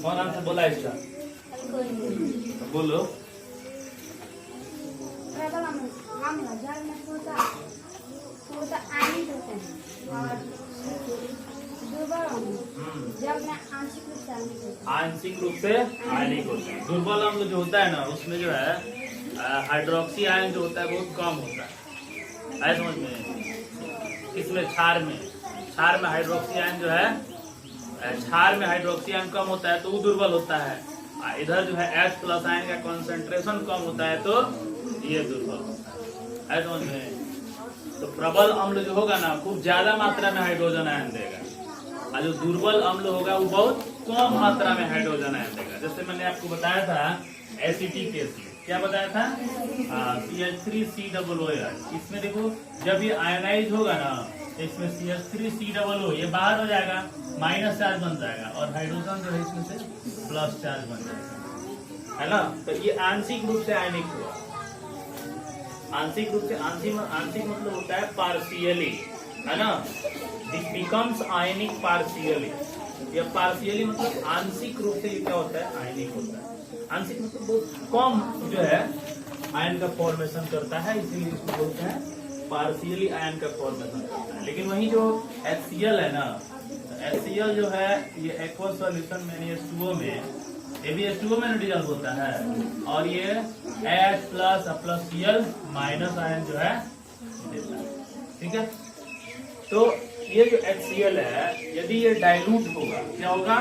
कौन आंसर बोला इसका? बोलो। प्रबल अम्ल जल में होता आयनिक होते हैं और दुर्बल अम्ल जल में आंशिक रूप से आयनिक होते हैं। आंशिक रूप से आयनिक होते हैं। दुर्बल अम्ल जो होता है ना, उसमें जो है हाइड्रोक्सी आयन जो होता है बहुत कम होता है। ऐसा समझ में? इसमें क्षार में हाइड्रोक्सी आयन जो है, क्षार में हाइड्रोक्सी आयन कम होता है तो वो दुर्बल होता है। इधर जो है H+ आयन का कंसंट्रेशन कम होता है तो ये दुर्बल होता है। ऐसा समझ में? तो प्रबल अम्ल जो होगा ना, खूब ज्यादा मात्रा में हाइड्रोजन आयन देगा, और जो दुर्बल अम्ल होगा वो बहुत कम मात्रा में हाइड्रोजन आयन देगा। जैसे मैंने आपको बताया था एसिटिक एसिड, क्या बताया था? CH3COOH। इसमें देखो जब ये आयनाइज होगा ना, इसमें CH3COO ये बाहर हो जाएगा, माइनस चार्ज बन जाएगा, और हाइड्रोजन जो है इसमें से प्लस चार्ज बन जाएगा, है ना? तो ये आंशिक रूप से आयनिक हुआ। आंशिक रूप से, आंशिक मतलब होता है पार्शियली, है ना? This becomes ionic partially. ये पार्शियली मतलब आंशिक रूप से ये क्या होता है? आयनिक होता है। आंशिक मतलब बहुत कम जो है आयन का फॉर्मेशन करता है, इसीलिए इसको बोलते हैं पार्शियली आयन का फॉर्मेशन करता है। लेकिन वही जो HCl है ना, HCl जो है ये एक्वा सॉल्यूशन में H2O में, ये भी H2O में डिजॉल्व होता है, और ये H+Cl- आयन जो है देता है। ठीक है? तो ये जो HCl है, यदि ये डाइल्यूट होगा, क्या होगा?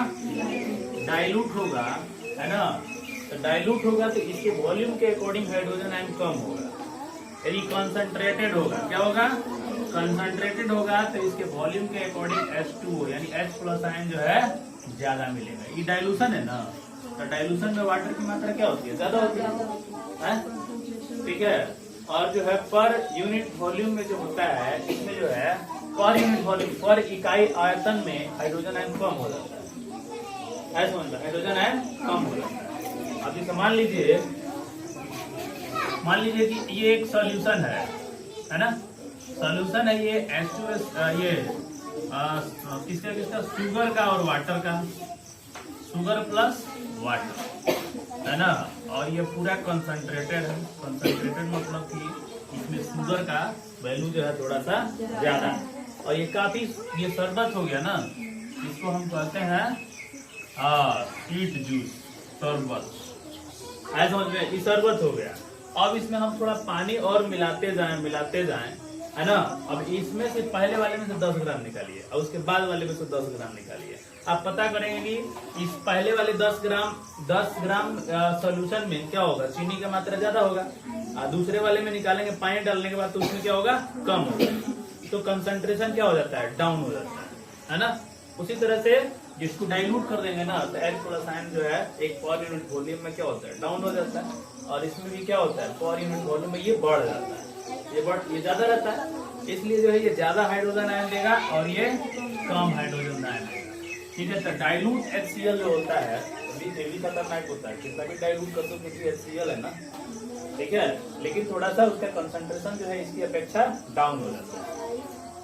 डाइल्यूट होगा, है ना? तो डाइल्यूट होगा तो इसके वॉल्यूम के अकॉर्डिंग हाइड्रोजन आयन कम होगा। यदि कंसंट्रेटेड होगा, क्या होगा? कंसंट्रेटेड होगा तो इसके वॉल्यूम के अकॉर्डिंग H2O यानी H+ आयन जो है ज्यादा मिलेगा। ये डाइल्यूशन है ना, तो डाइल्यूशन में वाटर की मात्रा क्या होती है? ज्यादा होती है। ठीक है? और जो है पर यूनिट वॉल्यूम में जो होता है, इसमें जो है पर यूनिट वॉल्यूम, पर इकाई आयतन में हाइड्रोजन आयन कम हो जाता है। ऐसा समझ लो, हाइड्रोजन आयन कम हो जाता है। अब जैसे मान लीजिए कि ये एक सॉल्यूशन है ना? सॉल्यूशन है ये H2S, ये किसका? शुगर का और वाटर का, शुगर प्लस वाटर, है ना? और ये पूरा कंसंट्रेटेड है। कंसंट्रेटेड मतलब कि इसमें शुगर का वैल्यू जो है थोड़ा सा ज्यादा है, और ये काफी, ये शरबत हो गया ना, इसको हम कहते हैं स्वीट जूस, शरबत। ऐसा समझ में? ये शरबत हो गया। अब इसमें हम थोड़ा पानी और मिलाते जाएं, है ना? अब इसमें से पहले वाले में से 10 ग्राम निकालिए, और उसके बाद वाले में से 10 ग्राम निकालिए। आप पता करेंगे कि इस पहले वाले 10 ग्राम सॉल्यूशन में क्या होगा? चीनी का मात्रा ज्यादा होगा, और दूसरे वाले में निकालेंगे पानी डालने के बाद तो उसमें क्या होगा? कम होगा। तो कंसंट्रेशन क्या हो जाता है? डाउन हो जाता है ना? उसी तरह से जिसको डाइल्यूट कर देंगे ना, तो H+ आयन जो है एक पर यूनिट वॉल्यूम में क्या होता है? डाउन हो जाता है। और इसमें भी क्या होता है? पर यूनिट वॉल्यूम में ये बढ़ जाता है, ये ज्यादा रहता है, इसलिए जो है ये ज्यादा हाइड्रोजन आयन देगा और ये कम हाइड्रोजन आयन देगा। ठीक है? तो डाइल्यूट HCl जो होता है ये भी खतरनाक होता है। कितना भी डाइल्यूट कर दो, क्योंकि HCl है ना, ठीक है? लेकिन थोड़ा सा उसका कंसंट्रेशन जो है इसकी अपेक्षा डाउन हो जाता है।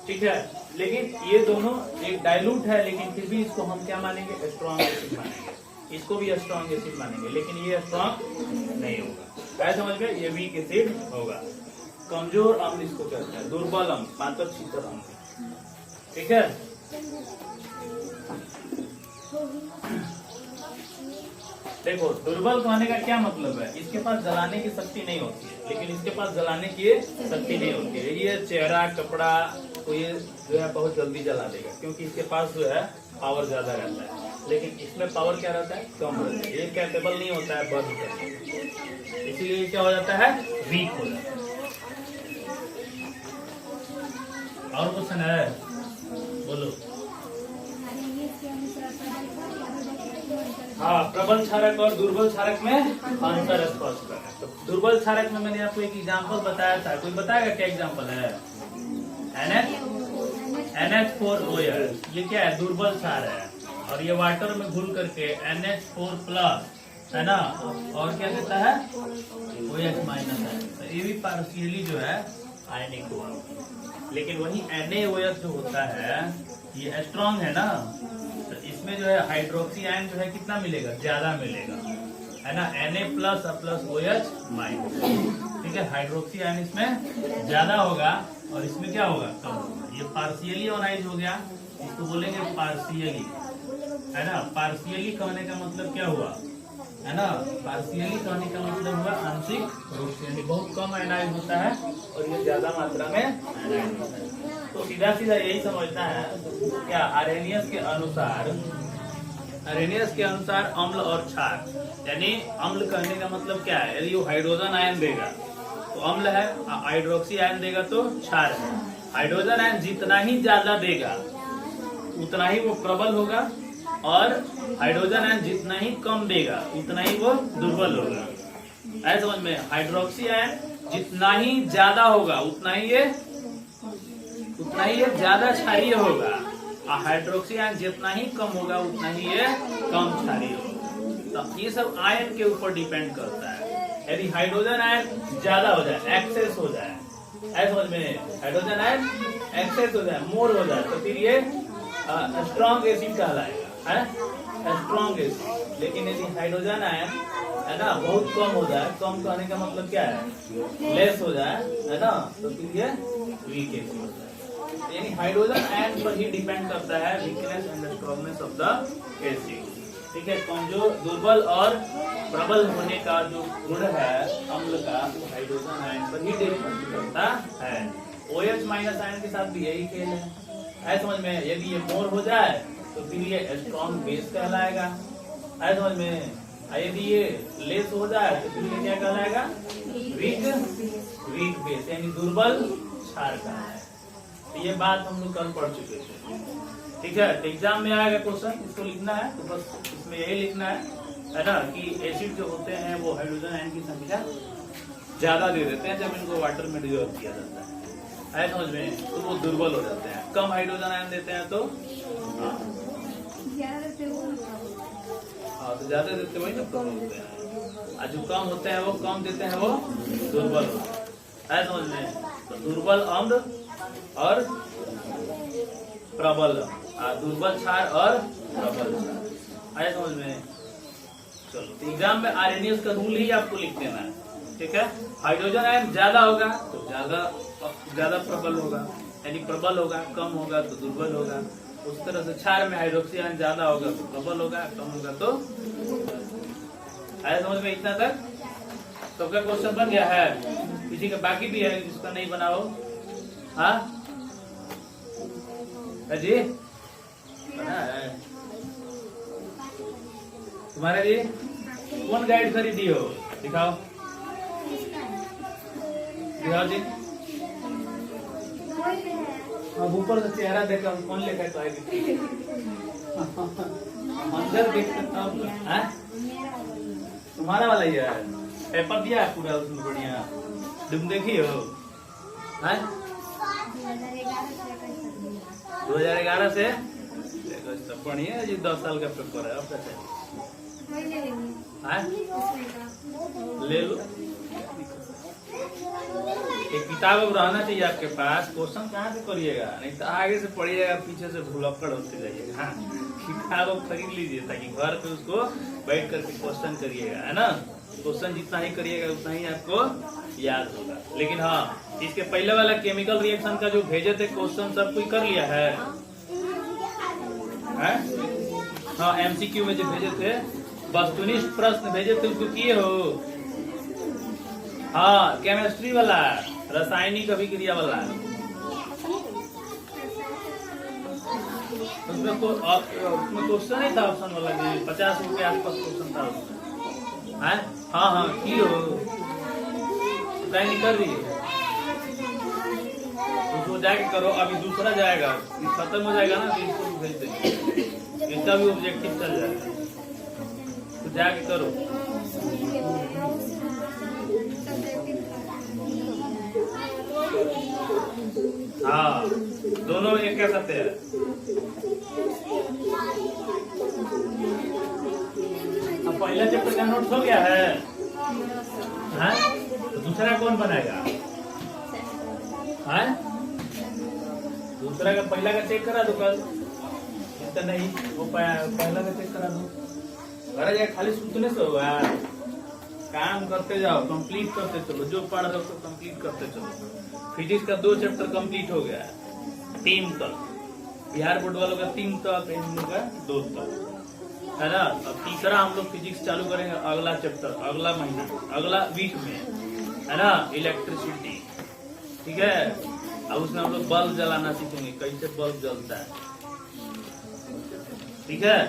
ठीक है? लेकिन ये दोनों एक डाइल्यूट है, लेकिन फिर भी इसको हम क्या मानेंगे? स्ट्रॉन्ग एसिड मानेंगे। इसको भी स्ट्रॉन्ग एसिड मानेंगे, लेकिन ये स्ट्रॉन्ग नहीं होगा। क्या समझ में? ये वीक एसिड होगा। कमजोर अम्ल इसको कहते हैं, दुर्बल अम्ल, पाचक शीतल अम्ल। ठीक है? देखो, दुर्बल कहने का क्या मतलब है? इसके पास जलाने की शक्ति नहीं होती है, लेकिन इसके पास जलाने की शक्ति नहीं होती है। ये चेहरा, कपड़ा को ये जो है बहुत जल्दी जला देगा, क्योंकि इसके पास जो है पावर ज्यादा रहता है। लेकिन इसमें पावर क्या रहता है? कम रहता है। ये कैपेबल नहीं होता है बर्न करने, इसीलिए क्या हो जाता है? वीक हो जाता है। और क्वेश्चन है? बोलो। हाँ, प्रबल क्षारक और दुर्बल क्षारक में अंतर स्पष्ट करना। तो दुर्बल क्षारक में मैंने आपको एक एग्जांपल बताया था, कोई बताएगा क्या एग्जांपल है? NH4OH, ये क्या है? दुर्बल क्षार है, और ये वाटर में घुल करके NH4+, है ना, और क्या देता है? OH- है। तो ये भी पार्शियली जो है आयनिक हुआ। लेकिन वही NaOH जो होता है ये स्ट्रॉन्ग है ना, तो इसमें जो है हाइड्रोक्सी आयन जो है कितना मिलेगा, ज्यादा मिलेगा, है ना, Na plus plus OH minus. ठीक है, हाइड्रोक्सी आयन इसमें ज्यादा होगा और इसमें क्या होगा, कम होगा। ये पार्शियली ऑनाइज हो गया, इसको बोलेंगे पार्शियली, है ना। पार्शियली कहने का मतलब क्या हुआ, है ना, पार्शियली कहने का मतलब हुआ आंशिक रूप से, यानी बहुत कम आयनाइज होता है और ये ज्यादा मात्रा में आयनाइज होता है। तो सीधा सीधा यही समझना है क्या, आर्हेनियस के अनुसार अम्ल और क्षार, यानी अम्ल कहने का मतलब क्या है, यदि वो हाइड्रोजन आयन देगा तो अम्ल है, हाइड्रोक्सी आयन देगा तो क्षार है। हाइड्रोजन आयन जितना ही ज्यादा देगा उतना ही वो प्रबल होगा और हाइड्रोजन आयन जितना ही कम देगा उतना ही वो दुर्बल होगा। ऐसा समझ में, हाइड्रोक्सी आयन जितना ही ज्यादा होगा उतना ही ये ज्यादा क्षारीय होगा, और हाइड्रोक्सी आयन जितना ही कम होगा उतना ही ये कम क्षारीय होगा। तो ये सब आयन के ऊपर डिपेंड करता है। यदि हाइड्रोजन आयन ज्यादा हो जाए, एक्सेस हो जाए, ऐसा समझ में, हाइड्रोजन आयन एक्सेस हो जाए, मोर हो जाए, तो फिर ये स्ट्रॉन्ग एसिड कहलाएगा, है स्ट्रॉन्ग एसिड। लेकिन यदि हाइड्रोजन आयन, है ना, बहुत कम हो जाए, कम कहने का मतलब क्या है, लेस हो जाए, है ना, तो फिर ये वीक एसिड होता है। यानी हाइड्रोजन आयन पर ही डिपेंड करता है weakness and strongness of the acid. ठीक है, कमजोर, दुर्बल और प्रबल होने का जो गुण है अम्ल का, वो हाइड्रोजन आयन पर ही डिपेंड करता है। OH माइनस आयन के साथ भी यही खेल है। ऐसा समझ में, यदि ये मोर हो जाए तो फिर ये स्ट्रॉन्ग बेस कहलाएगा। ऐसा समझ में, यदि ये लेस हो जाए तो फिर ये क्या कहलाएगा, वीक बेस, यानी दुर्बल क्षार कहलाएगा। ये बात हम लोग कल पढ़ चुके थे। ठीक है, तो एग्जाम में आएगा क्वेश्चन, इसको लिखना है, तो बस इसमें यही लिखना है ना, कि एसिड जो होते हैं वो हाइड्रोजन आयन की संख्या ज्यादा दे देते हैं जब इनको वाटर में डिसॉल्व किया जाता है, समझ में, तो वो दुर्बल हो जाते हैं। कम हाइड्रोजन आयन देते हैं तो तो ज्यादा देते वही ना प्रबल होते हैं, और जो कम होते हैं वो कम देते हैं वो दुर्बल होते हैं, समझ में। तो दुर्बल अम्ल और प्रबल, दुर्बल क्षार और प्रबल क्षार, आया समझ में। चलो, तो एग्जाम में आर्हेनियस का रूल ही आपको लिख देना है। ठीक है, हाइड्रोजन आयन ज्यादा होगा तो ज्यादा प्रबल होगा, यानी प्रबल होगा, कम होगा तो दुर्बल होगा। उस तरह से क्षार में हाइड्रोक्सी आयन ज्यादा होगा तो प्रबल होगा, कम होगा तो, आया समझ में। इतना तक सबका क्वेश्चन बन गया है, किसी का बाकी भी है जिसका नहीं बना हो, हाँ जी बना है तुम्हारे जी। कौन गाइड खरीदी हो, दिखाओ दिखाओ जी। अब ऊपर से चेहरा देखा कौन लेकर तो आएगी, अंदर देख तुम्हारा वाला ही है। पेपर दिया है पूरा उसमें बढ़िया, तुम देखी हो, 2011 से बढ़िया है जी, 10 साल का पेपर है। अब कैसे ले लो, एक किताब अब रहना चाहिए आपके पास। क्वेश्चन कहाँ से करिएगा, नहीं तो आगे से पढ़िएगा, पीछे से भुलक्कड़ होते जाइएगा। किताब अब खरीद लीजिए ताकि घर पे उसको बैठ करके क्वेश्चन करिएगा, है ना। क्वेश्चन जितना ही करिएगा उतना ही आपको याद होगा। लेकिन हाँ, इसके पहले वाला केमिकल रिएक्शन का जो भेजे थे क्वेश्चन सब कोई कर लिया है? हाँ, MCQ में जो भेजे थे, वस्तुनिष्ठ प्रश्न भेजे थे, उसको किए हो? हाँ, केमिस्ट्री वाला, रासायनिक अभिक्रिया वाला, उसमें क्वेश्चन नहीं था ऑप्शन वाला, 50 के आसपास क्वेश्चन था उसमें। हाँ हाँ, की हो नहीं कर रही है, उसको जाके करो। अभी दूसरा जाएगा, खत्म हो जाएगा ना, तो इसको भी भेज देंगे, इसका भी ऑब्जेक्टिव चल जाएगा, तो जाके करो। हाँ, दोनों एक कह सकते हैं। अब पहला चैप्टर का नोट्स हो गया है, हाँ? तो दूसरा कौन बनाएगा? हाँ? दूसरा का पहला का चेक करा दो कल, तो नहीं वो पहला का चेक करा दो। घर जाए खाली सुनने से होगा, काम करते जाओ, कंप्लीट करते चलो, जो पढ़ रहे हो तो कंप्लीट करते चलो। फिजिक्स का 2 चैप्टर कंप्लीट हो गया, 3 तक, बिहार बोर्ड वालों का 3 तक, इन लोगों का 2 तक, है ना। अब तीसरा हम लोग फिजिक्स चालू करेंगे अगला चैप्टर, अगला महीना, अगला वीक में, है ना, इलेक्ट्रिसिटी, ठीक है। अब उसमें हम लोग बल्ब जलाना सीखेंगे, कैसे बल्ब जलता है, ठीक है।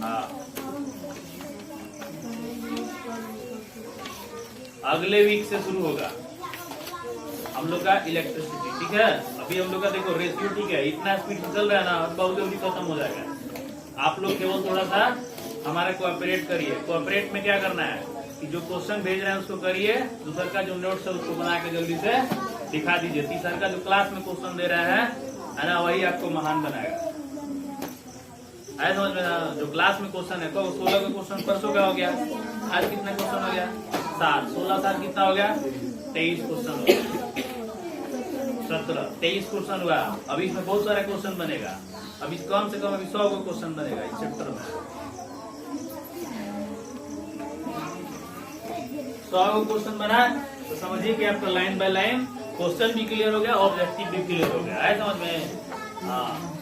हाँ, अगले वीक से शुरू होगा हम लोग का इलेक्ट्रिसिटी, ठीक है। अभी हम लोग का देखो रेशियो, ठीक है, इतना स्पीड चल रहा है ना, बहुत जल्दी खत्म हो जाएगा। आप लोग केवल थोड़ा सा हमारा कोऑपरेट करिए। कोऑपरेट में क्या करना है कि जो क्वेश्चन भेज रहे हैं उसको करिए, दूसरा का जो नोट्स है उसको बना के जल्दी से दिखा दीजिए। तीसरा का जो क्लास में क्वेश्चन दे रहे हैं, है ना, वही आपको महान बनाएगा। है समझ में ना? जो क्लास में क्वेश्चन है, 16 का क्वेश्चन परसों का हो गया, आज कितना क्वेश्चन हो गया, 7, 16 7 कितना हो गया, 23 क्वेश्चन हो गया, 17 23 क्वेश्चन हुआ। अभी इसमें बहुत सारे क्वेश्चन बनेगा, अभी कम से कम अभी 100 का क्वेश्चन बनेगा इस चैप्टर में। 100 का क्वेश्चन बना तो समझिए कि आपका लाइन बाय लाइन क्वेश्चन भी क्लियर हो गया, ऑब्जेक्टिव भी क्लियर हो गया, है समझ में। हाँ,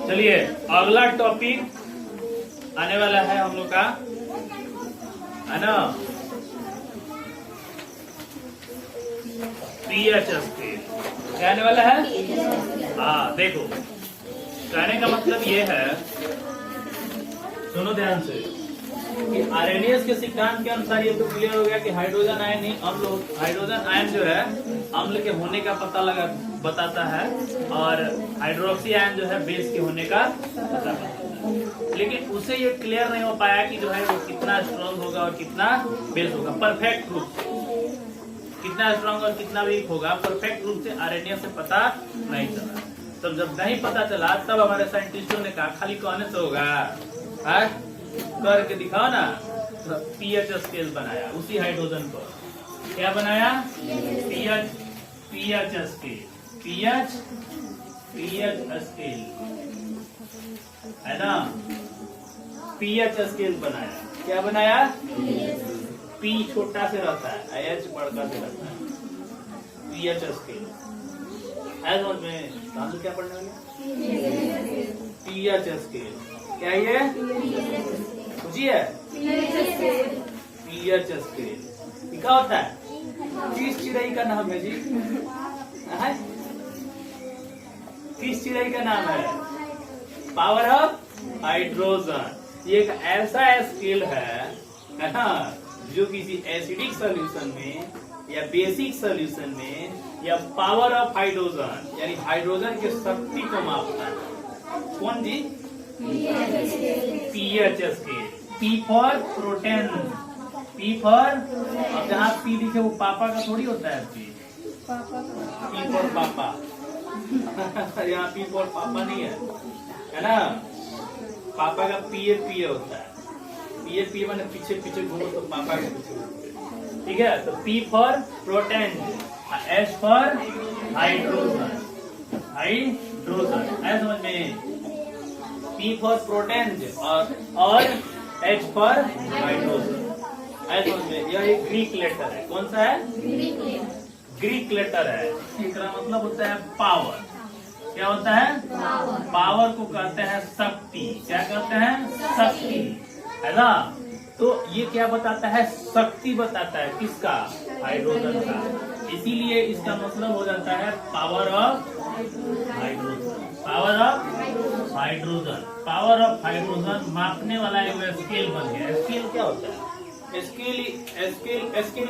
चलिए अगला टॉपिक आने वाला है हम लोग का, है ना, पीएच स्केल। क्या आने वाला है? हाँ देखो, कहने का मतलब ये है, सुनो ध्यान से, कि आर्हेनियस के सिद्धांत के अनुसार ये तो क्लियर हो गया कि हाइड्रोजन आयन ही अम्ल, हाइड्रोजन आयन जो है अम्ल के होने का पता लगा बताता है, और हाइड्रोक्सी आयन जो है बेस के होने का पता बताता है। लेकिन उसे ये क्लियर नहीं हो पाया कि जो है वो कितना स्ट्रॉन्ग होगा और कितना बेस होगा परफेक्ट रूप से, कितना स्ट्रॉन्ग और कितना वीक होगा परफेक्ट रूप से आर्हेनियस से पता नहीं चला। तब जब नहीं पता चला तब हमारे साइंटिस्टों ने कहा खाली कहने से होगा, करके दिखाओ ना। पीएच स्केल बनाया उसी हाइड्रोजन पर, क्या बनाया, पीएच स्केल, पीएच स्केल, है ना, पीएच स्केल बनाया। क्या बनाया, पी छोटा से रहता है, एच बड़का से रहता है, पीएच स्केल। समझ में क्या पढ़ने वाले, पीएच स्केल क्या ये पूछिए, पीएच स्केल क्या होता है, किस चिड़ै का नाम है जी, किस चिड़ै का नाम है, पावर ऑफ हाइड्रोजन। ये एक ऐसा स्केल है ना, जो किसी एसिडिक सॉल्यूशन में या बेसिक सॉल्यूशन में या पावर ऑफ हाइड्रोजन यानी हाइड्रोजन की शक्ति को मापता है। कौन जी, pH scale, P for proton, P for, अब जहाँ पी लिखे वो पापा का थोड़ी होता है, पी फॉर पापा यहाँ पी फॉर पापा नहीं है ना, पापा का पीए होता है, पीए मैंने पीछे पीछे घूमो तो पापा के पीछे, ठीक है। तो P for protein, H for hydrogen, है समझ में, पी फॉर प्रोटेन और एच फॉर हाइड्रोजन, है समझ में। यह एक ग्रीक लेटर है, कौन सा है, ग्रीक लेटर है। इसका मतलब होता है पावर। क्या होता है, पावर को कहते हैं शक्ति। क्या कहते हैं, शक्ति, है ना। तो ये क्या बताता है, शक्ति बताता है, किसका, हाइड्रोजन का। इसीलिए इसका मतलब हो जाता है power of hydrogen, power of hydrogen, power of hydrogen मापने वाला एक स्केल बन गया। स्केल क्या होता है, स्केल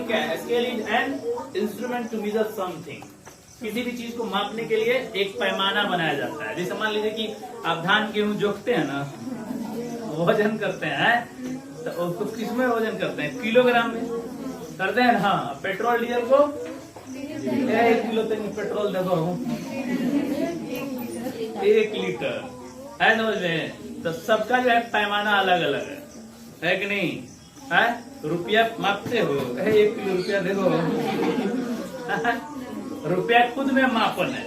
क्या है, scale is an instrument to measure something. किसी भी चीज को मापने के लिए एक पैमाना बनाया जाता है। जैसे मान लीजिए कि आप धान गेहूं जोखते हैं ना, वजन करते हैं, तो उसको किसमें वजन करते हैं, किलोग्राम में करते हैं ना। पेट्रोल डीजल को 1 किलो तक पेट्रोल देखो 1 लीटर, है समझ में। तो सबका जो है पैमाना अलग अलग है कि नहीं, है। रुपया मापते हो? 1 किलो रुपया दे दो। रुपया खुद में मापन है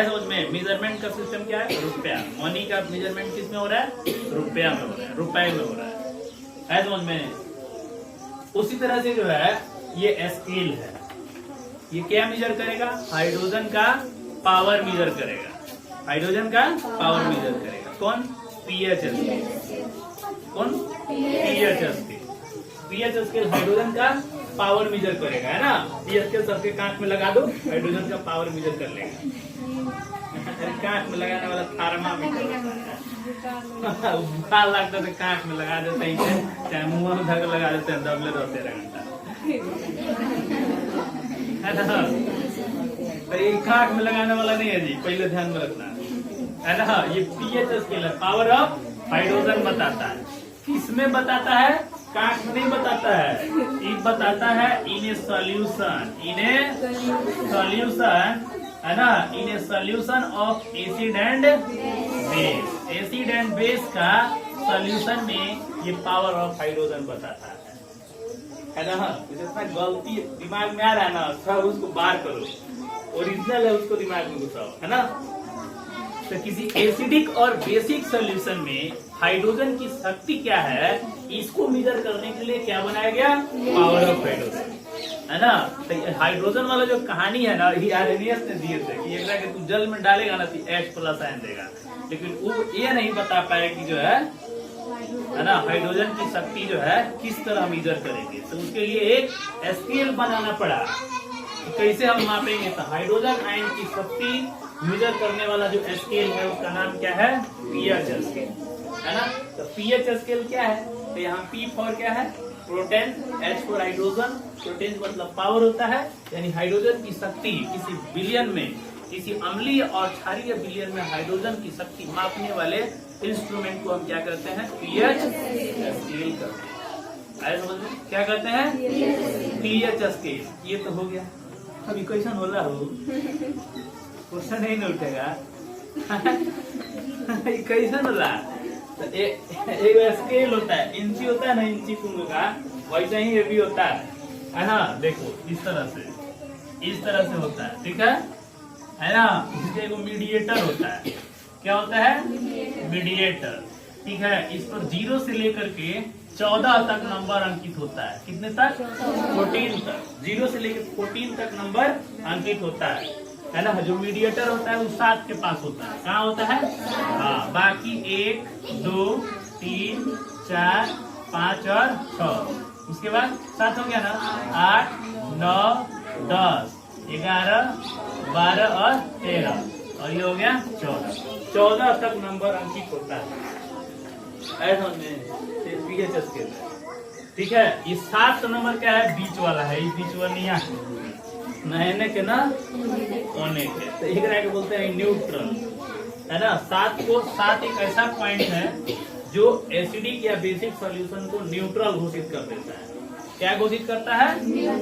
समझ में। मेजरमेंट का सिस्टम क्या है? रुपया। मनी का मेजरमेंट किस में हो रहा है? रुपया में हो रहा है, रुपए में हो रहा है समझ में। उसी तरह से जो है ये स्केल है, ये क्या मेजर करेगा? हाइड्रोजन का पावर मेजर करेगा, हाइड्रोजन का पावर मेजर करेगा। कौन? PH scale. कौन? PH scale. PH scale hydrogen का पावर मेजर करेगा, है ना। पीएच स्केल सबके कांच में लगा दो, हाइड्रोजन का पावर मेजर कर लेगा। कांच में लगाने वाला थर्मामीटर बुखार लगता है तो कांच में लगा देते हैं, चाहे मुंह में धक लगा देते हैं, दबले रहते 13 घंटा, है ना। तो ये कांच में लगाने वाला नहीं है जी, पहले ध्यान में रखना, है ना। ये पीएच स्केल है, पावर ऑफ हाइड्रोजन बताता है। किसमें बताता है? कांच में नहीं बताता है, ये बताता है इन a solution, in a solution, है ना, in a solution of acid and base. Acid and base का सॉल्यूशन में ये पावर ऑफ हाइड्रोजन बताता है ना। जितना गलती दिमाग में आ रहा है ना, सब उसको बाहर करो, ओरिजिनल है उसको दिमाग में घुसाओ, है ना। तो किसी एसिडिक और बेसिक सॉल्यूशन में हाइड्रोजन की शक्ति क्या है, इसको मेजर करने के लिए क्या बनाया गया? पावर ऑफ हाइड्रोजन, है ना। तो हाइड्रोजन वाला जो कहानी है ना, ये आर्हेनियस ने दिए थे कि एक तू जल में डालेगा ना तो H+ आयन देगा, लेकिन वो ये नहीं बता पाए कि जो है ना, हाइड्रोजन की शक्ति जो है किस तरह मेजर करेंगे। तो उसके लिए एक स्केल बनाना पड़ा। तो कैसे हम मापेंगे? तो हाइड्रोजन आयन की शक्ति मेजर करने वाला जो स्केल है उसका नाम क्या है? पीएच स्केल, है ना। तो पीएच स्केल क्या है? तो यहाँ P फॉर क्या है? Protein, H for hydrogen. Protein मतलब पावर होता है, यानी हाइड्रोजन की शक्ति किसी बिलियन में, किसी अम्लीय और क्षारीय बिलियन में हाइड्रोजन की शक्ति मापने वाले इंस्ट्रूमेंट को हम क्या करते हैं? पीएच स्केल करते हैं। आए समझ में? क्या करते हैं? PH scale. ये तो हो गया। अभी क्वेश्चन हो रहा हो, क्वेश्चन नहीं उठेगा। कैसन हो रहा? तो एक स्केल होता है, इंची होता है ना, इंची कुंग का, वैसा ही ये भी होता है ना। देखो इस तरह से होता है, ठीक है ना। इसके एक मीडिएटर होता है। क्या होता है? मीडिएटर, ठीक है। इस पर 0 से लेकर के 14 तक नंबर अंकित होता है। कितने तक? 14 तक। 0 से लेकर 14 तक नंबर अंकित होता है ना। जो मीडिएटर होता है वो 7 के पास होता है। कहाँ होता है? हाँ, बाकी 1, 2, 3, 4, 5 और 6। उसके बाद 7 हो गया ना। 8, 9, 10, 11, 12 और 13, और ये हो गया 14। 14 तक नंबर अंकित होता है समझ में। पीएच स्केल, ठीक है। ये 7 नंबर क्या है? बीच वाला है, ये बीच वाला नहने के ना होने के, तो एक के बोलते हैं न्यूट्रल, है ना। 7 एक ऐसा पॉइंट है जो एसिडिक या बेसिक सॉल्यूशन को न्यूट्रल घोषित कर देता है। क्या घोषित करता है?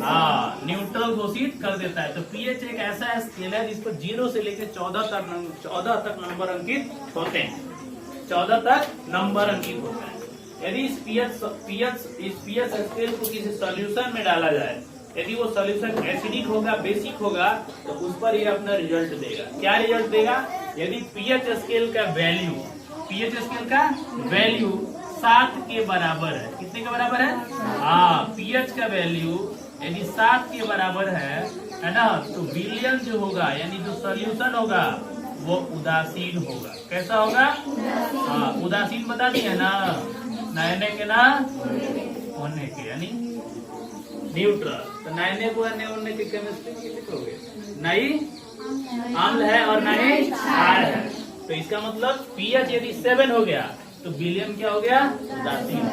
हाँ, न्यूट्रल घोषित कर देता है। तो पीएच एक ऐसा स्केल है जिस पर 0 से लेकर 14 तक नंबर अंकित होते हैं। 14 तक नंबर अंकित होता है। यदि इस पीएच स्केल को किसी सॉल्यूशन में डाला जाए, यदि वो सॉल्यूशन एसिडिक होगा, बेसिक होगा, तो उस पर ये अपना रिजल्ट देगा। क्या रिजल्ट देगा? यदि पीएच स्केल का वैल्यू 7 के बराबर है। कितने के बराबर है? हाँ, पीएच का वैल्यू यदि 7 के बराबर है ना, तो विलयन जो होगा, यानी जो सॉल्यूशन होगा वो उदासीन होगा। कैसा होगा? हाँ, उदासीन बता दिया ना, नहने के ना होने के, यानी न्यूट्रल। तो नहने को होने की केमिस्ट्री में लिखोगे, नहीं अम्ल है और नहीं क्षार है। तो इसका मतलब पीएच यदि 7 हो गया तो विलयन क्या हो गया? उदासीन।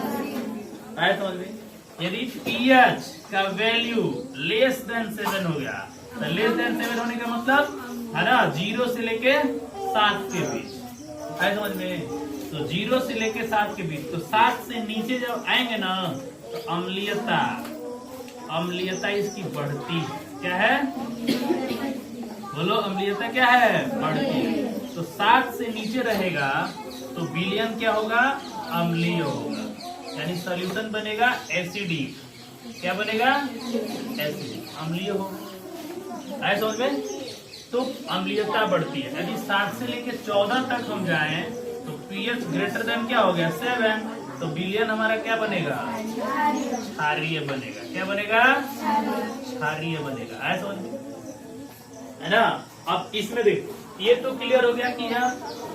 आया समझ में? यदि पीएच का वैल्यू लेस देन 7 हो गया, तो लेस देन 7 होने का मतलब है ना 0 से लेके 7 के बीच। आया समझ में? तो 0 से लेके 7 के बीच। तो 7 से नीचे जब आएंगे ना, तो अम्लीयता इसकी बढ़ती। क्या है? बोलो, अम्लीयता क्या है? बढ़ती। तो 7 से नीचे रहेगा तो विलयन क्या होगा? अम्लीय होगा। यानी सॉल्यूशन बनेगा एसिडिक। क्या बनेगा? एसिडिक, अम्लीय होगा। ऐसा समझ में? तो अम्लीयता बढ़ती है। यदि 7 से लेके 14 तक हम जाएं तो पीएच ग्रेटर देन क्या हो गया? 7। तो विलयन हमारा क्या बनेगा? क्षारीय बनेगा। क्या बनेगा? क्षारीय बनेगा। ऐसा समझ में? है ना? अब इसमें देखो, ये तो क्लियर हो गया कि यह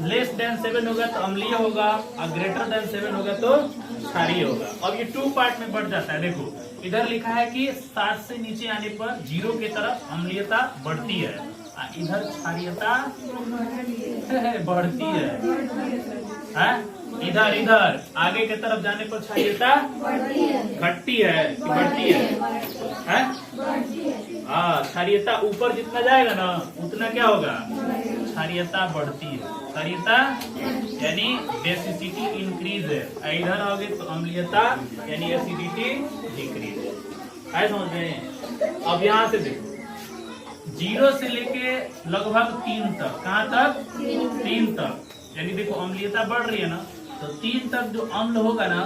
लेस देन 7 होगा तो अम्लीय होगा और ग्रेटर देन 7 होगा तो क्षारीय होगा। अब ये 2 पार्ट में बढ़ जाता है। देखो इधर लिखा है कि 7 से नीचे आने पर 0 की तरफ अम्लीयता बढ़ती है, इधर क्षारीयता बढ़ती है। इधर इधर आगे की तरफ जाने पर क्षारीयता घटती है कि बढ़ती है? हाँ, क्षारीयता ऊपर जितना जाएगा ना उतना क्या होगा? क्षारीयता बढ़ती है। क्षारीयता यानी बेसिसिटी इंक्रीज है, इधर आओगे तो अम्लीयता यानी एसिडिटी डिक्रीज है। समझ में? अब यहाँ से देखो 0 से लेके लगभग 3 तक, कहाँ तक? 3 तक, यानी देखो अम्लीयता बढ़ रही है ना, तो 3 तक जो अम्ल होगा ना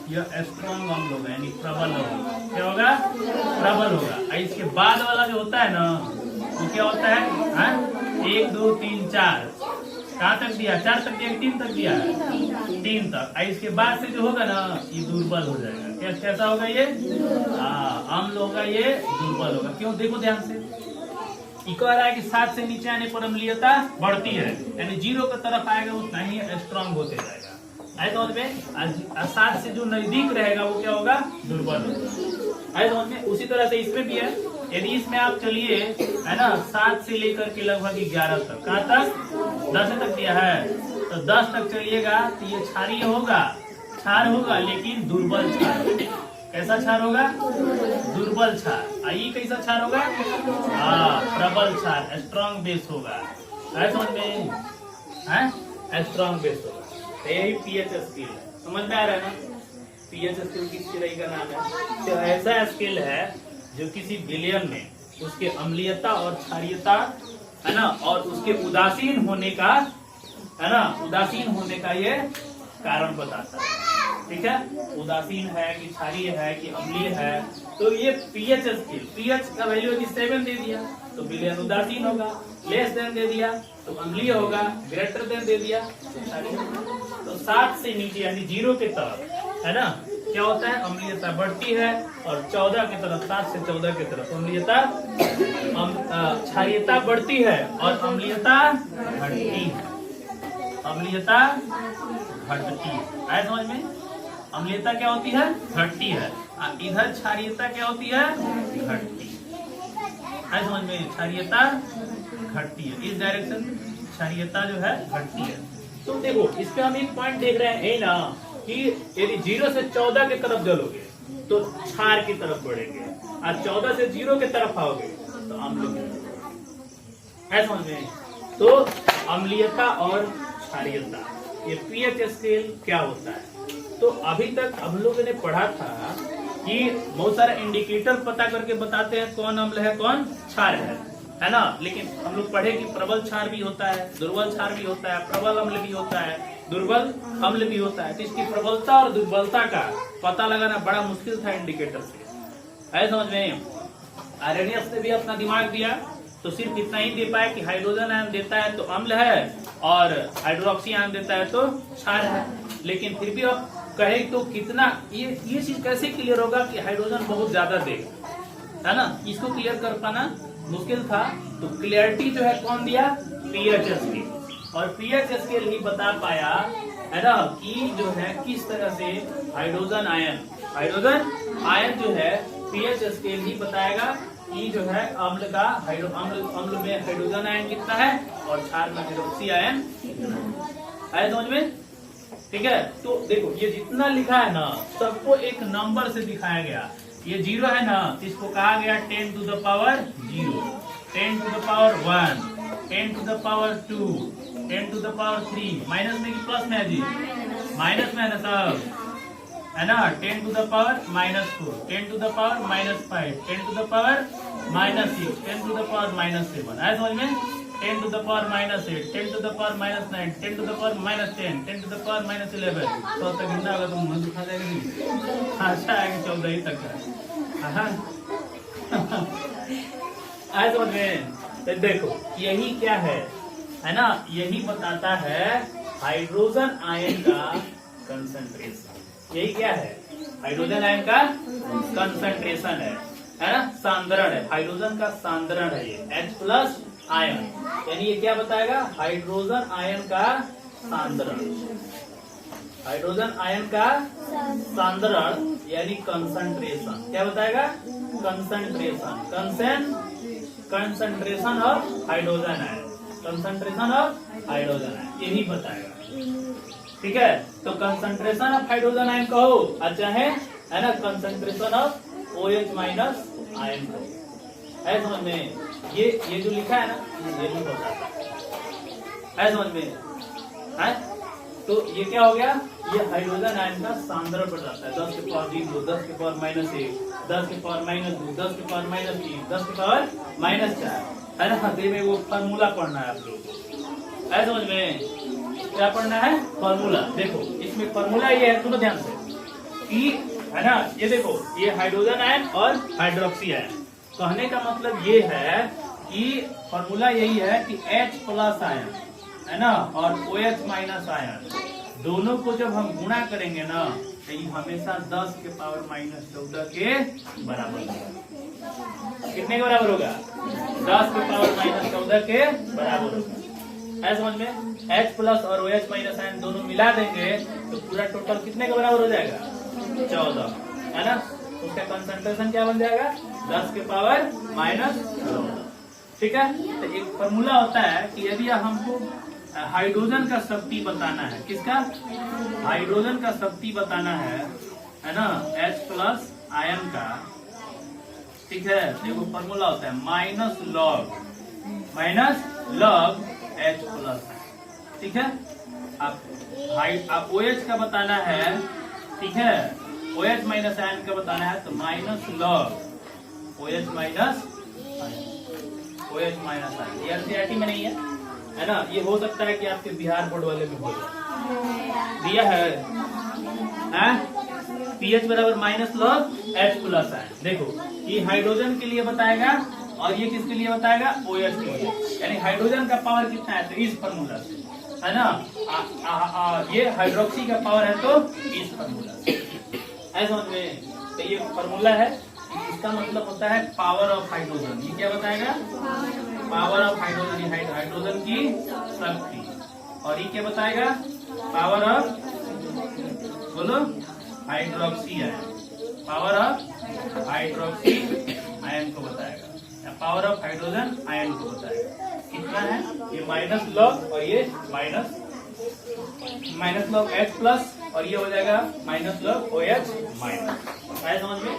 यह स्ट्रॉन्ग अम्ल होगा, यानी प्रबल होगा। क्या होगा? प्रबल होगा। इसके बाद वाला जो होता है ना वो क्या होता है? 1 2 3 4, कहाँ तक दिया? 4 तक दिया, 3 तक दिया? 3 तक। इसके बाद से जो होगा ना ये दुर्बल हो जाएगा। क्या कैसा होगा ये? अम्ल होगा, ये दुर्बल होगा। क्यों? देखो ध्यान से, कह रहा है कि 7 से नीचे आने पर अम्लीयता बढ़ती है, यानी 0 की तरफ आएगा उतना ही स्ट्रॉन्ग होते जाएगा। ऐसा समझ में? 7 से जो नजदीक रहेगा वो क्या होगा? दुर्बल होगा। ऐसा समझ में? उसी तरह से इसमें भी है। यदि इसमें आप चलिए, है ना, 7 से लेकर के लगभग 11 तक, कहाँ तक? 10 तक दिया है, तो 10 तक चलिएगा तो ये क्षारीय होगा, क्षार होगा, लेकिन दुर्बल क्षार। कैसा क्षार होगा? दुर्बल क्षार। ये कैसा क्षार होगा? प्रबल क्षार, स्ट्रॉन्ग बेस होगा। समझ में? स्ट्रॉन्ग बेस होगा। तो यही पीएच स्केल है। समझ में आ रहा है ना? पीएच स्केल किस तरह का नाम है? तो ऐसा स्केल है जो किसी विलयन में उसके अम्लीयता और क्षारीयता, है ना, और उसके उदासीन होने का, है ना, उदासीन होने का ये कारण बताता है। ठीक है? उदासीन है कि क्षारीय है कि अम्लीय है, तो ये पीएच स्केल, पीएच का वैल्यू यदि 7 दे दिया तो विलयन उदासीन होगा, लेस देन दे दिया तो अम्लीय होगा, ग्रेटर देन दे दिया तो क्षारीय होगा। तो 7 से नीचे यानी 0 की तरफ, है ना, क्या होता है? अम्लीयता बढ़ती है, और 14 की तरफ, 7 से 14 की तरफ अम्लीयता, क्षारीयता बढ़ती है और अम्लीयता घटती है। अम्लीयता घटती है। समझ में? अम्लीयता क्या होती है? घटती है। इधर क्षारीयता क्या होती है? घटती है। समझ में? क्षारीयता घटती है, इस डायरेक्शन क्षारीयता जो है घटती है। तो देखो इसमें हम एक पॉइंट देख रहे हैं ना कि यदि 0 से 14 की तरफ जलोगे तो क्षार की तरफ बढ़ेंगे, और 14 से 0 की तरफ आओगे तो अम्ल। समझ में? तो अम्लीयता और क्षारीयता, ये पीएच स्केल क्या होता है? तो अभी तक हम लोगों ने पढ़ा था कि बहुत सारे इंडिकेटर पता करके बताते हैं कौन अम्ल है कौन क्षार है ना। लेकिन हम लोग पढ़े कि प्रबल क्षार भी होता है, दुर्बल क्षार भी होता है, प्रबल अम्ल भी होता है, दुर्बल अम्ल भी होता है। तो इसकी प्रबलता और दुर्बलता का पता लगाना बड़ा मुश्किल था इंडिकेटर से। है समझ में? आर्यनियस ने भी अपना दिमाग दिया तो सिर्फ इतना ही दे पाया कि हाइड्रोजन आयन देता है तो अम्ल है, और हाइड्रोक्सी आयन देता है तो क्षार है। लेकिन फिर भी अब कहे तो कितना, ये चीज कैसे क्लियर होगा कि हाइड्रोजन बहुत ज्यादा देगा, है ना? इसको क्लियर कर पाना मुश्किल था। तो क्लियरिटी जो है कौन दिया? PH scale. और पीएच स्केल ही बता पाया, है ना, कि जो है किस तरह से हाइड्रोजन आयन जो है पीएच स्केल ही बताएगा कि जो है अम्ल का अम्ल में हाइड्रोजन आयन कितना है और क्षार में हाइड्रोक्सी आयन है। समझ में? ठीक है? तो देखो ये जितना लिखा है ना सबको एक नंबर से दिखाया गया। ये 0 है ना, इसको कहा गया 10 to the power 0, 10 to the power 1, 10 to the power 2, 10 to the power 3, minus में कि प्लस में है जी? माइनस में है ना सब, है ना। 10 to the power -4, 10 to the power -5, 10 to the power -6, 10 to the power -7। है समझ में? 10 to the power -8, 10 to the power -9, 10 to the power -10, 10 to the power -11। तो तक गिनना होगा तो मन दुखा जाएगा नहीं। अच्छा आएगा 14 ही तक है। आए समझ में? तो देखो यही क्या है ना, यही बताता है हाइड्रोजन आयन का कंसंट्रेशन। यही क्या है, हाइड्रोजन आयन का कंसंट्रेशन है ना, सांद्रण है, हाइड्रोजन का सांद्रण है ये H+ आयन। यानी ये क्या बताएगा, हाइड्रोजन आयन का सांद्रण, हाइड्रोजन आयन का सांद्रण यानी कंसंट्रेशन। क्या बताएगा, concentration, concentration of hydrogen ion, concentration of hydrogen ion यही बताएगा। ठीक है, तो कंसंट्रेशन ऑफ हाइड्रोजन आयन कहो, अच्छा है ना, कंसंट्रेशन ऑफ OH- आयन कहो। है समझ में? ये जो लिखा है ना, ये भी बताता है समझ में? है तो ये क्या हो गया, ये हाइड्रोजन आयन का सांद्रण बताता है। 10 के पावर 0, 10 के पावर -1, 10 के पावर -2, 10 के पावर -3, 10 के पावर -4, है ना। तो में वो फार्मूला पढ़ना है आप लोग को, है समझ में? क्या पढ़ना है, फार्मूला। देखो इसमें फार्मूला ये है, सुनो ध्यान से, कि है ना, ये देखो ये हाइड्रोजन आयन और हाइड्रोक्सी आयन। कहने का मतलब ये है कि फॉर्मूला यही है कि H+ आयन है ना और OH- आयन दोनों को जब हम गुणा करेंगे ना तो ये हमेशा 10 के पावर -14 के बराबर होगा। कितने के बराबर होगा, 10 के पावर -14 के बराबर होगा। है समझ में? H+ और OH- आयन दोनों मिला देंगे तो पूरा टोटल कितने के बराबर हो जाएगा, 14, है ना। उसका कंसंट्रेशन क्या बन जाएगा, 10 के पावर -14। ठीक है, तो एक फॉर्मूला होता है कि यदि हमको हाइड्रोजन का शक्ति बताना है, किसका, हाइड्रोजन का शक्ति बताना है ना, H+ आयन का। ठीक है, देखो फॉर्मूला होता है -log H+। ठीक है, आप OH का बताना है, ठीक है, OH- आयन का बताना है तो -log OH- आयन। ये NCERT में नहीं है ना, ये हो सकता है कि आपके बिहार बोर्ड वाले में हो दिया है। pH बराबर -log H+ आयन। देखो ये हाइड्रोजन के लिए बताएगा और ये किसके लिए बताएगा, OH के लिए। यानी हाइड्रोजन का पावर कितना है तो इस फॉर्मूला से, है ना। ये हाइड्रोक्सी का पावर है तो इस फॉर्मूला से, है समझ में? तो ये फॉर्मूला है, इसका मतलब होता है पावर ऑफ हाइड्रोजन। ये क्या बताएगा, पावर ऑफ हाइड्रोजन, हाइड्रोजन की शक्ति। और ये क्या बताएगा, पावर ऑफ, बोलो, hydroxy ion, power of hydroxy ion को बताएगा, या पावर ऑफ हाइड्रोजन आयन को बताएगा। कितना है, ये -log और ये -log H+ और ये हो जाएगा -log OH-। है समझ में?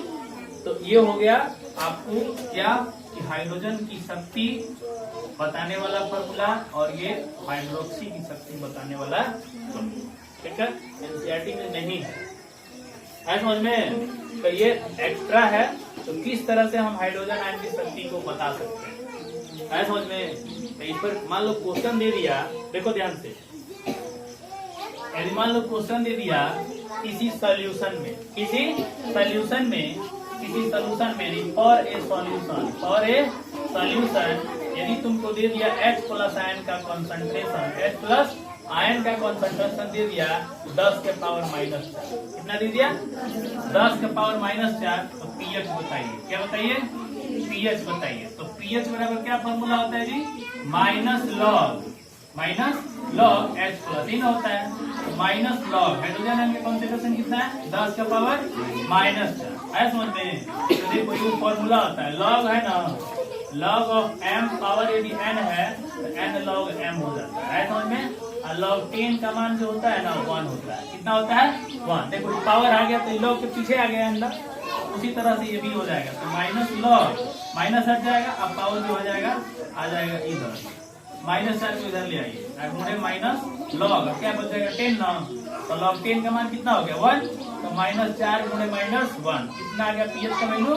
तो ये हो गया आपको क्या, कि हाइड्रोजन की शक्ति बताने वाला फॉर्मूला और ये हाइड्रोक्सी की शक्ति बताने वाला फॉर्मूला। ठीक है, NCERT में नहीं है समझ में? तो ये एक्स्ट्रा है, तो किस तरह से हम हाइड्रोजन आयन की शक्ति को बता सकते हैं, है समझ में? तो इस पर मान लो क्वेश्चन दे दिया, देखो ध्यान से, यदि मान लो क्वेश्चन दे दिया किसी सॉल्यूशन में, फॉर ए सॉल्यूशन, यदि तुमको दे दिया H+ आयन का कंसंट्रेशन, H+ आयन का कंसंट्रेशन दे दिया 10 के पावर -4, कितना दे दिया, 10 के पावर -4, तो pH बताइए, क्या बताइए, pH बताइए। तो pH बराबर क्या फॉर्मूला होता है जी, -log H+ इन होता है, -log हाइड्रोजन आयन का कंसंट्रेशन कितना है, 10 का पावर -4, है समझ में? तो देखो ये फॉर्मूला होता है, log है ना, log ऑफ m पावर यदि n है तो n log m हो जाता है समझ में? और log 10 का मान जो होता है ना 1 होता है, कितना होता है, 1। देखो पावर आ गया तो log के पीछे आ गया n, उसी तरह से ये भी हो जाएगा। तो -log माइनस हट जाएगा, अब पावर जो हो जाएगा आ जाएगा इधर, -4 को इधर ले आइए, -log क्या बच जाएगा 10 ना, तो log 10 का मान कितना हो गया 1, तो -4 गुणे -1 कितना आ गया, pH का वैल्यू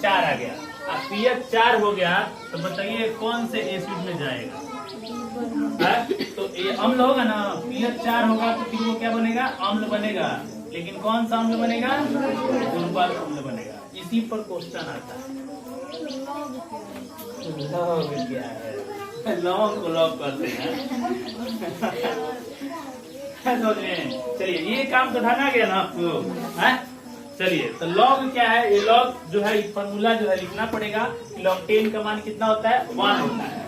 4 आ गया। अब pH 4 हो गया तो बताइए कौन से एसिड में जाएगा, तो ये अम्ल होगा ना, pH 4 होगा तो फिर वो क्या बनेगा, अम्ल बनेगा। लेकिन कौन सा अम्ल बनेगा, दुर्बल अम्ल बनेगा। इसी पर क्वेश्चन आता है। लौंग क्या है, लौंग को लौंग कहते हैं। चलिए ये काम तो ढंगा गया ना आपको, है? चलिए तो लॉग क्या है, ये लॉग जो है फॉर्मूला जो है लिखना पड़ेगा। लॉग 10 का मान कितना होता है, 1 होता है।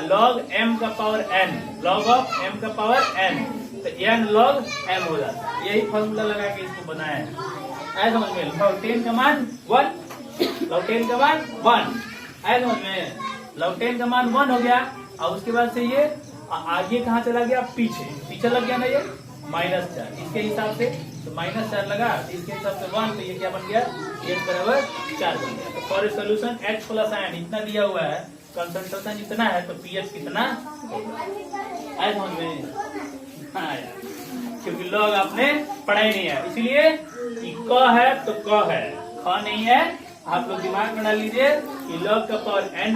लॉग m का power n, log of m का पावर n, तो n लॉग m हो जाता है। यही फॉर्मूला लगा के इसको बनाया है, ऐसा समझ में। लॉग 10 का मान 1, लॉग 10 का मान 1, ऐसा समझ में। लॉग 10 का मान 1 हो गया। और उसके बाद से ये आगे कहाँ चला गया, पीछे लग गया ना ये -4, इसके हिसाब से तो -4 लगा, इसके हिसाब से 1, तो ये क्या बन गया, x बराबर 4 बन गया। तो for solution H plus ion इतना दिया हुआ है, कंसंट्रेशन इतना है, तो pH कितना है समझ में। हाँ यार, क्योंकि लॉग आपने पढ़ा ही नहीं है, इसलिए क है तो क है, ख नहीं है। आप लोग दिमाग बना लीजिए कि लॉग का power n,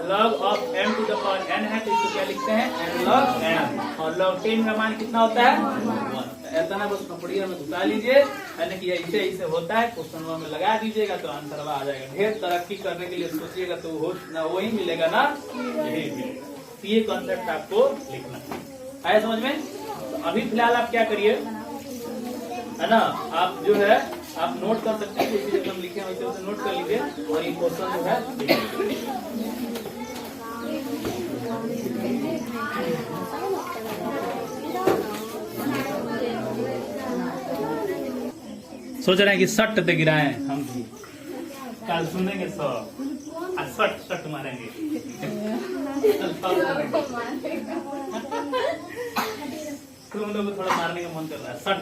log of m to the power n है, तो इसको क्या लिखते हैं, n log m। और लॉग 10 का मान कितना होता है, 1। ऐसा ना बस कपड़िया में घुसा लीजिए, यानी कि ऐसे होता है, क्वेश्चन में लगा दीजिएगा तो आंसर आ जाएगा। ढेर तरक्की करने के लिए सोचिएगा तो ना वही मिलेगा ना यही मिलेगा। ये कॉन्सेप्ट आपको लिखना है, समझ में। तो अभी फिलहाल आप क्या करिए, है ना, आप जो है आप नोट कर सकते हैं, जैसे जब हम लिखे वैसे वैसे नोट कर लीजिए, और ये क्वेश्चन जो है सोच रहे हैं कि सट पे गिराएं हम भी, कल सुनेंगे सब, आज सट मारेंगे। तुम लोग को थोड़ा मारने का मन कर रहा है, सट,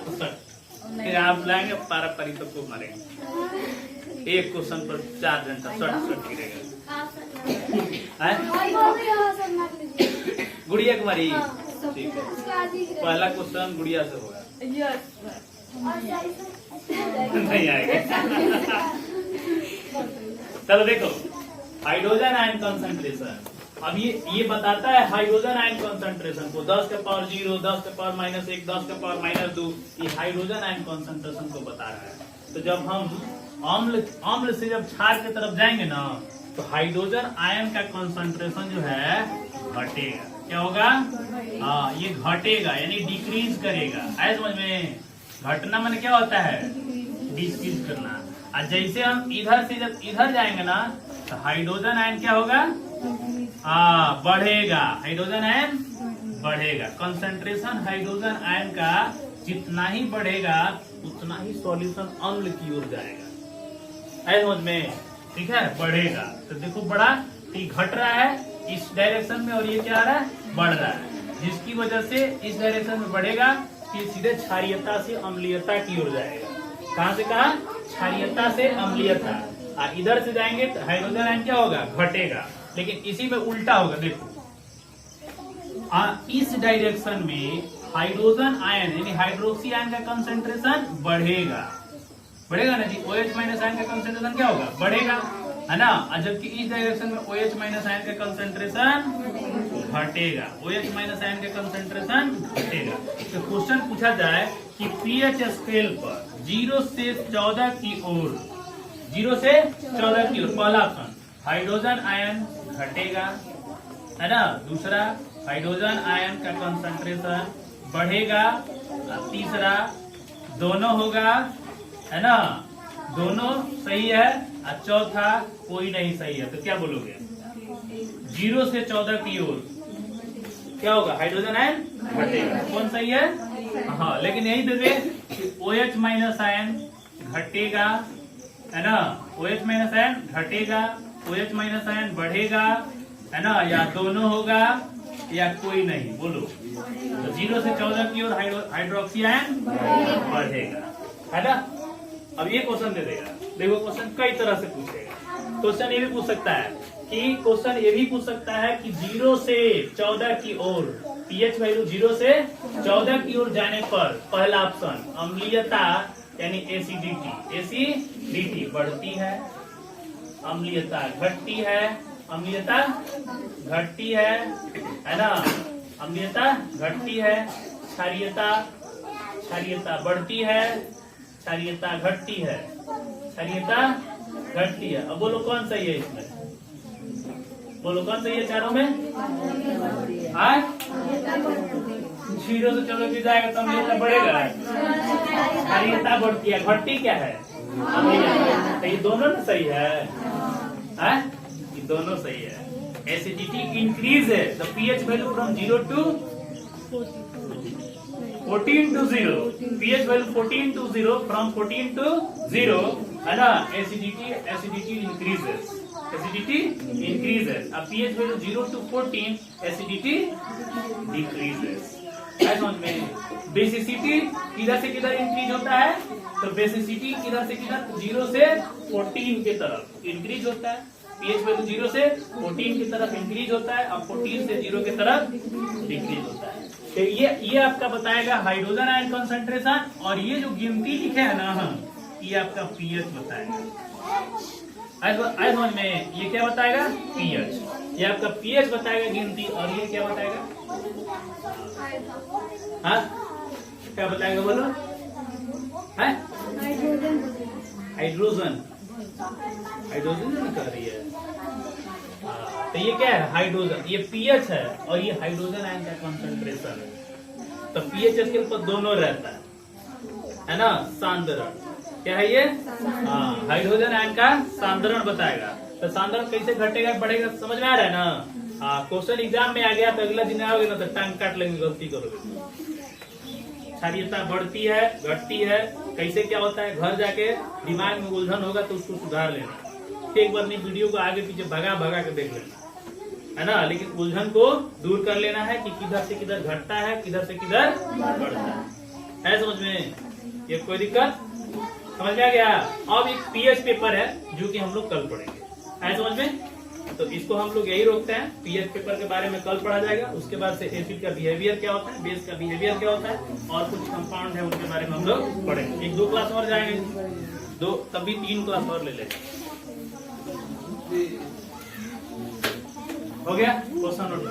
फिर आप लाएंगे पारंपरिक सबको मारेंगे। एक क्वेश्चन पर 4 घंटा सट गिरेगा। गुड़िया कुमारी, ठीक है, पहला क्वेश्चन गुड़िया से होगा, नहीं आएगा। चलो देखो, हाइड्रोजन आयन कंसंट्रेशन। अब ये बताता है हाइड्रोजन आयन कंसंट्रेशन को, 10 का पावर 0, 10 का पावर -1, 10 का पावर -2, ये हाइड्रोजन आयन कंसंट्रेशन को बता रहा है। तो जब हम अम्ल से जब क्षार की तरफ जाएंगे ना, तो हाइड्रोजन आयन का कंसंट्रेशन जो है घटेगा। क्या होगा, हाँ ये घटेगा, यानी डिक्रीज करेगा। आए समझ में, घटना माने क्या होता है, डिक्रीज करना। और जैसे हम इधर से जब इधर जाएंगे ना, तो हाइड्रोजन आयन क्या होगा, बढ़ेगा, हाइड्रोजन आयन बढ़ेगा। कंसंट्रेशन हाइड्रोजन आयन का जितना ही बढ़ेगा उतना ही सॉल्यूशन अम्ल की ओर जाएगा। ऐसे समझ में, ठीक है, बढ़ेगा। तो देखो बड़ा घट रहा है इस डायरेक्शन में, और ये क्या आ रहा है, बढ़ रहा है, जिसकी वजह से इस डायरेक्शन में बढ़ेगा, फिर सीधे क्षारीयता से अम्लीयता की ओर जाएगा। कहाँ से कहा, क्षारीयता से अम्लीयता। इधर से जाएंगे तो हाइड्रोजन आयन क्या होगा, घटेगा। लेकिन इसी में उल्टा होगा, देखो इस डायरेक्शन में हाइड्रोजन आयन यानी हाइड्रोक्सी आयन का कंसंट्रेशन बढ़ेगा ना जी। OH माइनस आयन का कंसंट्रेशन क्या होगा, बढ़ेगा, है ना। जबकि इस डायरेक्शन में OH माइनस आयन का कंसंट्रेशन घटेगा, OH माइनस आयन का कंसंट्रेशन घटेगा। तो क्वेश्चन पूछा जाए कि pH स्केल पर 0 से 14 की ओर, 0 से 14 की ओर, पहला ऑप्शन हाइड्रोजन आयन घटेगा, है ना। दूसरा हाइड्रोजन आयन का कंसंट्रेशन बढ़ेगा। तीसरा दोनों होगा, है ना, दोनों सही है। और चौथा कोई नहीं सही है। तो क्या बोलोगे, 0 से 14 की ओर क्या होगा, हाइड्रोजन आयन घटेगा। कौन सही है, हाँ, लेकिन यही दे कि OH माइनस आयन घटेगा, है ना, OH माइनस आयन घटेगा, OH माइनस आयन बढ़ेगा, है ना, या दोनों होगा या कोई नहीं, बोलो। तो 0 से 14 की ओर हाइड्रोक्सी आयन बढ़ेगा, है ना। अब ये क्वेश्चन दे देगा, देखो क्वेश्चन कई तरह से पूछेगा। क्वेश्चन ये भी पूछ सकता है कि 0 से 14 की ओर pH वैल्यू 0 से 14 की ओर जाने पर पहला ऑप्शन अम्लीयता यानी एसिडिटी बढ़ती है, अम्लीयता घटती है, है ना। अम्लीयता घटती है, क्षारीयता बढ़ती है, क्षारीयता घटती है, क्षारीयता घटती है। अब बोलो कौन सही है इसमें, बोलो कौन सही है चारों में? हाँ, 0 से चलो भी जाएगा तो अम्लीयता बढ़ेगा, क्षारीयता बढ़ती है, घटती क्या है? अम्लीयता। तो ये दोनों ना सही है, हाँ? ये दोनों सही है। एसिडिटी इंक्रीज है, the pH value from 0 to 14 to 0, pH value 14 to 0, from 14 to 0, है ना? acidity increases, अब pH value 0 to 14, acidity decreases। समझ में? बेसिसिटी किधर से किधर इंक्रीज होता है? तो बेसिसिटी किधर से किधर? 0 से 14 के तरफ इंक्रीज होता है। pH वैल्यू 0 से 14 की तरफ इंक्रीज होता है, और 14 से 0 की तरफ डिक्रीज होता है। तो ये आपका बताएगा हाइड्रोजन आयन कंसंट्रेशन, और ये जो गिनती लिखे है ना, ये आपका पीएच बताएगा। आज समझ में? ये क्या बताएगा? पीएच। ये आपका पीएच बताएगा गिनती, और ये क्या बताएगा? हाँ, क्या बताएगा बोलो? है हाइड्रोजन नहीं कर रही है। तो ये क्या है? हाइड्रोजन। ये पीएच है, और ये हाइड्रोजन आयन का कंसंट्रेशन है। तो पीएच स्केल पर दोनों रहता है ना? सांद्रण क्या है ये? हाँ, हाइड्रोजन आयन का सांद्रण बताएगा। तो सांद्रण कैसे घटेगा बढ़ेगा समझ में आ रहा है ना? हाँ, क्वेश्चन एग्जाम में आ गया तो अगला दिन आओगे ना तो टांग काट लेंगे, गलती करोगे। क्षारीयता बढ़ती है, घटती है, कैसे क्या होता है? घर जाके दिमाग में उलझन होगा तो उसको सुधार लेना। एक बार नहीं, वीडियो को आगे पीछे भगा के देख लेना, है ना? लेकिन उलझन को दूर कर लेना है कि किधर से किधर घटता है, किधर से किधर बढ़ता है समझ में? ये कोई दिक्कत समझ में आ गया? अब एक पीएच पेपर है जो कि हम लोग कल पढ़ेंगे, है समझ में? तो इसको हम लोग यही रोकते हैं। पीएच पेपर के बारे में कल पढ़ा जाएगा। उसके बाद से एसिड का बिहेवियर क्या होता है, बेस का बिहेवियर क्या होता है, और कुछ कंपाउंड है उनके बारे में हम लोग पढ़ेंगे। 1-2 क्लास और जाएंगे, तभी 3 क्लास और ले लेंगे। हो गया क्वेश्चन नोट।